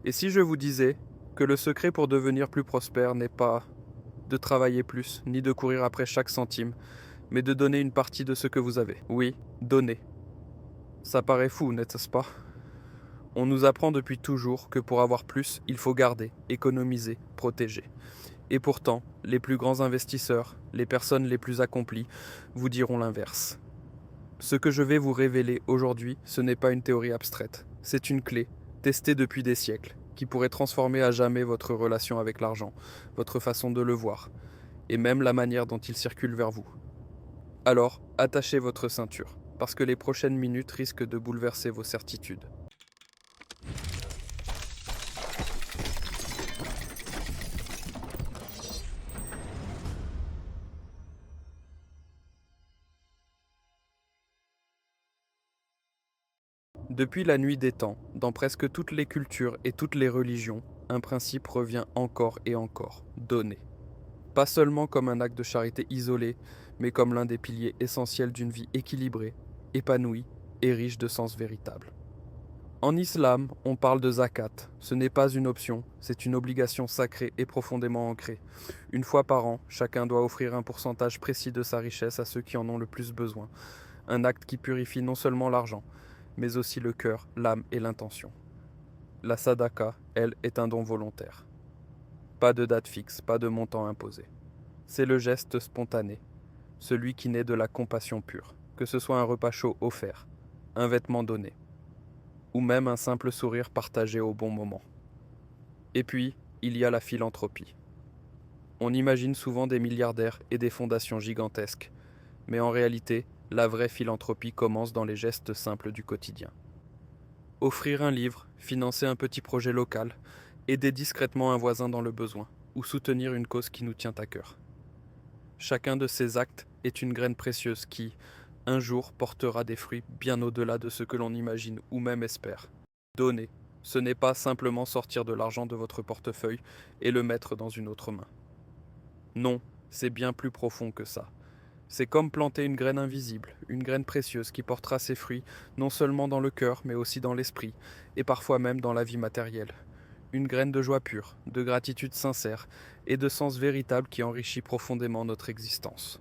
Et si je vous disais que le secret pour devenir plus prospère n'est pas de travailler plus, ni de courir après chaque centime, mais de donner une partie de ce que vous avez. Oui, donner. Ça paraît fou, n'est-ce pas? On nous apprend depuis toujours que pour avoir plus, il faut garder, économiser, protéger. Et pourtant, les plus grands investisseurs, les personnes les plus accomplies, vous diront l'inverse. Ce que je vais vous révéler aujourd'hui, ce n'est pas une théorie abstraite. C'est une clé, testée depuis des siècles, qui pourrait transformer à jamais votre relation avec l'argent, votre façon de le voir, et même la manière dont il circule vers vous. Alors, attachez votre ceinture, parce que les prochaines minutes risquent de bouleverser vos certitudes. Depuis la nuit des temps, dans presque toutes les cultures et toutes les religions, un principe revient encore et encore, donner. Pas seulement comme un acte de charité isolé, mais comme l'un des piliers essentiels d'une vie équilibrée, épanouie et riche de sens véritable. En islam, on parle de zakat. Ce n'est pas une option, c'est une obligation sacrée et profondément ancrée. Une fois par an, chacun doit offrir un pourcentage précis de sa richesse à ceux qui en ont le plus besoin. Un acte qui purifie non seulement l'argent, mais aussi le cœur, l'âme et l'intention. La sadaqa, elle, est un don volontaire. Pas de date fixe, pas de montant imposé. C'est le geste spontané, celui qui naît de la compassion pure, que ce soit un repas chaud offert, un vêtement donné, ou même un simple sourire partagé au bon moment. Et puis, il y a la philanthropie. On imagine souvent des milliardaires et des fondations gigantesques, mais en réalité, la vraie philanthropie commence dans les gestes simples du quotidien. Offrir un livre, financer un petit projet local, aider discrètement un voisin dans le besoin, ou soutenir une cause qui nous tient à cœur. Chacun de ces actes est une graine précieuse qui, un jour, portera des fruits bien au-delà de ce que l'on imagine ou même espère. Donner, ce n'est pas simplement sortir de l'argent de votre portefeuille et le mettre dans une autre main. Non, c'est bien plus profond que ça. C'est comme planter une graine invisible, une graine précieuse qui portera ses fruits non seulement dans le cœur, mais aussi dans l'esprit, et parfois même dans la vie matérielle. Une graine de joie pure, de gratitude sincère et de sens véritable qui enrichit profondément notre existence.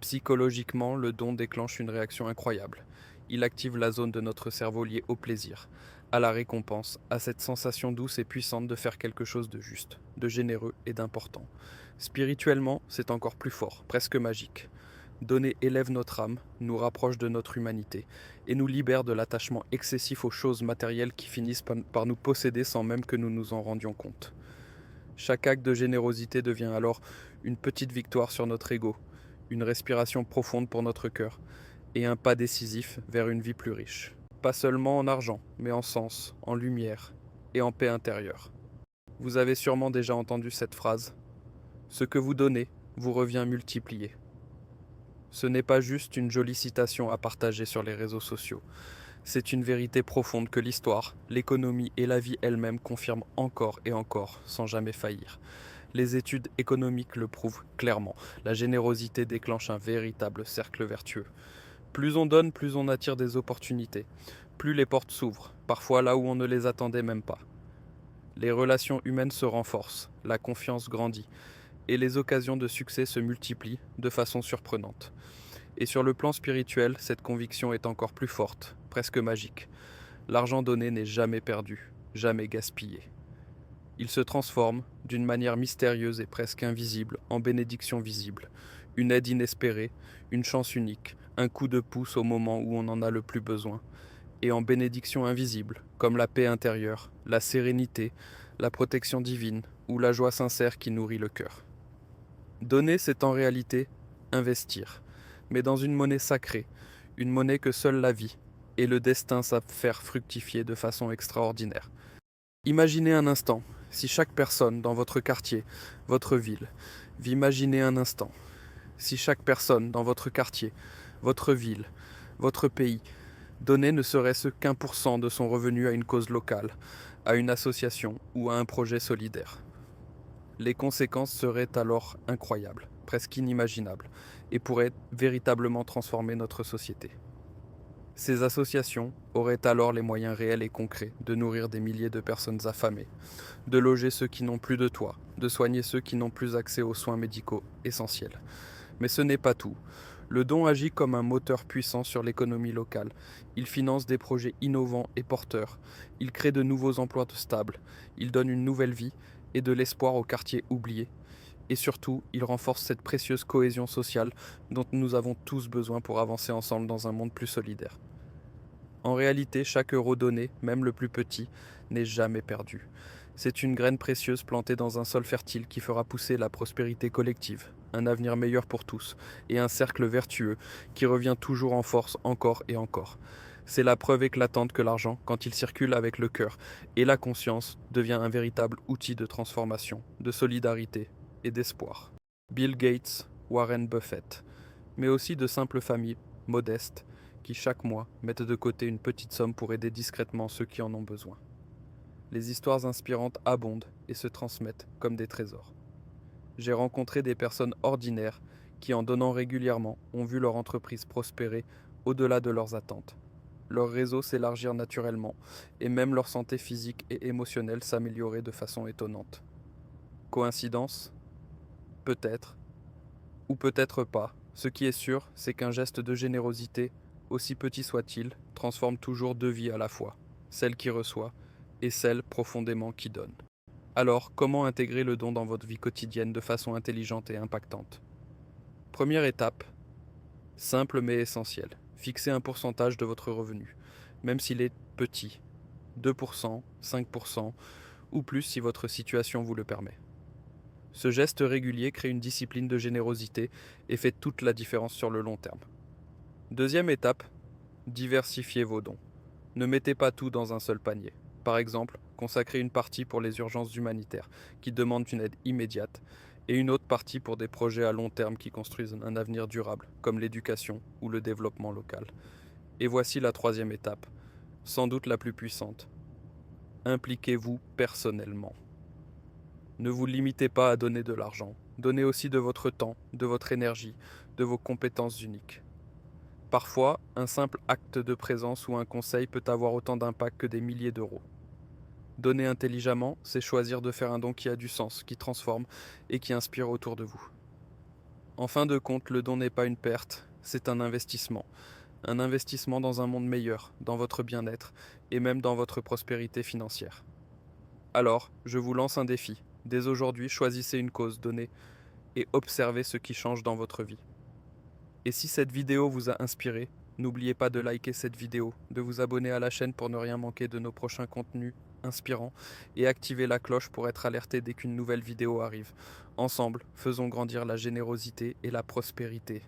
Psychologiquement, le don déclenche une réaction incroyable. Il active la zone de notre cerveau liée au plaisir, à la récompense, à cette sensation douce et puissante de faire quelque chose de juste, de généreux et d'important. Spirituellement, c'est encore plus fort, presque magique. Donner élève notre âme, nous rapproche de notre humanité et nous libère de l'attachement excessif aux choses matérielles qui finissent par nous posséder sans même que nous nous en rendions compte. Chaque acte de générosité devient alors une petite victoire sur notre ego, une respiration profonde pour notre cœur et un pas décisif vers une vie plus riche. Pas seulement en argent, mais en sens, en lumière et en paix intérieure. Vous avez sûrement déjà entendu cette phrase. Ce que vous donnez vous revient multiplié. Ce n'est pas juste une jolie citation à partager sur les réseaux sociaux. C'est une vérité profonde que l'histoire, l'économie et la vie elle-même confirment encore et encore, sans jamais faillir. Les études économiques le prouvent clairement. La générosité déclenche un véritable cercle vertueux. Plus on donne, plus on attire des opportunités. Plus les portes s'ouvrent, parfois là où on ne les attendait même pas. Les relations humaines se renforcent, la confiance grandit, et les occasions de succès se multiplient de façon surprenante. Et sur le plan spirituel, cette conviction est encore plus forte, presque magique. L'argent donné n'est jamais perdu, jamais gaspillé. Il se transforme, d'une manière mystérieuse et presque invisible, en bénédiction visible, une aide inespérée, une chance unique, un coup de pouce au moment où on en a le plus besoin, et en bénédiction invisible, comme la paix intérieure, la sérénité, la protection divine ou la joie sincère qui nourrit le cœur. Donner, c'est en réalité investir, mais dans une monnaie sacrée, une monnaie que seule la vie et le destin savent faire fructifier de façon extraordinaire. Imaginez un instant, si chaque personne dans votre quartier, votre ville, imaginez un instant, si chaque personne dans votre quartier, votre ville, votre pays, donnait ne serait-ce qu'1% de son revenu à une cause locale, à une association ou à un projet solidaire. Les conséquences seraient alors incroyables, presque inimaginables, et pourraient véritablement transformer notre société. Ces associations auraient alors les moyens réels et concrets de nourrir des milliers de personnes affamées, de loger ceux qui n'ont plus de toit, de soigner ceux qui n'ont plus accès aux soins médicaux essentiels. Mais ce n'est pas tout. Le don agit comme un moteur puissant sur l'économie locale. Il finance des projets innovants et porteurs. Il crée de nouveaux emplois stables. Il donne une nouvelle vie et de l'espoir aux quartiers oubliés. Et surtout, il renforce cette précieuse cohésion sociale dont nous avons tous besoin pour avancer ensemble dans un monde plus solidaire. En réalité, chaque euro donné, même le plus petit, n'est jamais perdu. C'est une graine précieuse plantée dans un sol fertile qui fera pousser la prospérité collective, un avenir meilleur pour tous, et un cercle vertueux qui revient toujours en force encore et encore. C'est la preuve éclatante que l'argent, quand il circule avec le cœur et la conscience, devient un véritable outil de transformation, de solidarité et d'espoir. Bill Gates, Warren Buffett, mais aussi de simples familles modestes qui chaque mois mettent de côté une petite somme pour aider discrètement ceux qui en ont besoin. Les histoires inspirantes abondent et se transmettent comme des trésors. J'ai rencontré des personnes ordinaires qui, en donnant régulièrement, ont vu leur entreprise prospérer au-delà de leurs attentes. Leur réseau s'élargir naturellement et même leur santé physique et émotionnelle s'améliorer de façon étonnante. Coïncidence ? Peut-être. Ou peut-être pas. Ce qui est sûr, c'est qu'un geste de générosité, aussi petit soit-il, transforme toujours deux vies à la fois, celle qui reçoit et celle profondément qui donne. Alors, comment intégrer le don dans votre vie quotidienne de façon intelligente et impactante ? Première étape, simple mais essentielle. Fixez un pourcentage de votre revenu, même s'il est petit, 2%, 5% ou plus si votre situation vous le permet. Ce geste régulier crée une discipline de générosité et fait toute la différence sur le long terme. Deuxième étape, diversifiez vos dons. Ne mettez pas tout dans un seul panier. Par exemple, consacrez une partie pour les urgences humanitaires qui demandent une aide immédiate et une autre partie pour des projets à long terme qui construisent un avenir durable, comme l'éducation ou le développement local. Et voici la troisième étape, sans doute la plus puissante. Impliquez-vous personnellement. Ne vous limitez pas à donner de l'argent. Donnez aussi de votre temps, de votre énergie, de vos compétences uniques. Parfois, un simple acte de présence ou un conseil peut avoir autant d'impact que des milliers d'euros. Donner intelligemment, c'est choisir de faire un don qui a du sens, qui transforme et qui inspire autour de vous. En fin de compte, le don n'est pas une perte, c'est un investissement. Un investissement dans un monde meilleur, dans votre bien-être et même dans votre prospérité financière. Alors, je vous lance un défi. Dès aujourd'hui, choisissez une cause donnée et observez ce qui change dans votre vie. Et si cette vidéo vous a inspiré, n'oubliez pas de liker cette vidéo, de vous abonner à la chaîne pour ne rien manquer de nos prochains contenus inspirants et activer la cloche pour être alerté dès qu'une nouvelle vidéo arrive. Ensemble, faisons grandir la générosité et la prospérité.